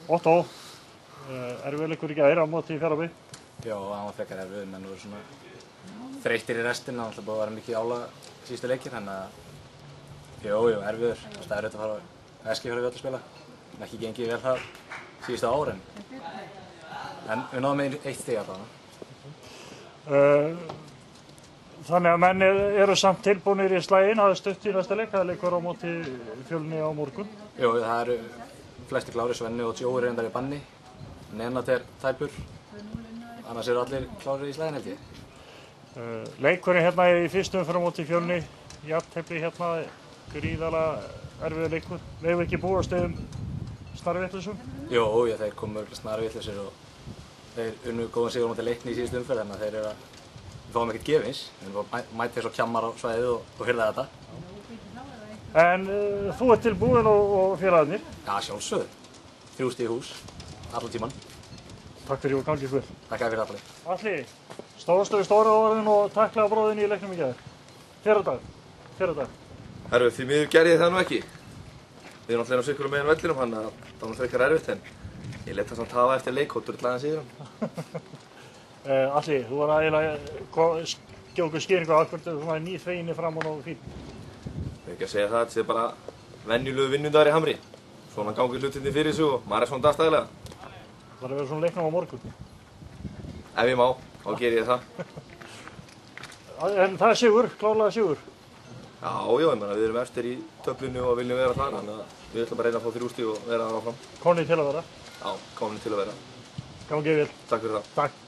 Ottó, erfiðleikur í gær á móti í Fjarðabyggð? Já, hann var frekar erfiður, menn voru svona þreyttir í restina, það var búið að vera mikið álag síðustu leikir, þannig að erfiður. Það er auðvitað að fara á Eskifjörð að spila, en ekki gengið vel það síðustu ár, en við náðum með 1 stig allavega. Þannig að menn eru samt tilbúnir í slaginn, hafið stutt í næsta leik, það leikur á móti Fjölni á morgun. Jú, það eru flesti klárir, Svenni og Joe eru reyndar í banni, Nenad er tæpur, annars eru allir klárir í slaginn held ég. Leikurinn hérna í fyrstu umferð á móti Fjölni, jafntefli hérna, gríðarlega erfiður leikur. Við hefum ekki búist snarvitlausum? Jú, þeir komu örgulega snarvitlausir og þeir unnu góðan sigur á móti Leikni í síðustu umferð, þannig að þeir eru að við fáum ekkert gefins. Við erum bara mætið svo kjammar á svæðið og hirða þetta. En þú ert tilbúinn og félagarnir? Já, sjálfsögðu. 3 stig í hús, allan tíman. Takk fyrir og gangið vel. Takk fyrir Atli. Atli, stóðstu við stóra orðin og taklaði bróðin í leiknum í gær. Fyrradag. Herru, því miður gerði ég það nú ekki. Við erum alltaf á sikkurum megin vellinum, þannig að það var frekar erfitt, en ég lét það samt hafa eftir leik og drullaði hann síðan. Atli, þú var eiginlega skjóð okkur skýringu á akkur, þú var nýþveginni framan og fín. Ég ekki að segja það, þetta er bara venjulegu vinnundagur í Hamri. Svona gangi hlutinni fyrir þessu og maður er svona dagstæðilega. Það var að vera svona leiknum á morgun. Ef ég má, þá ger ég það. En það er sigur, klárlega sigur. Já, ég meina, við erum eftir í töflunni og viljum vera þar, þannig að við ætlum bara að reyna að fá 3 stig og vera þar áfram. Komnir til að vera. Já, komin til að vera. Gangið vel. Takk fyrir það. Takk.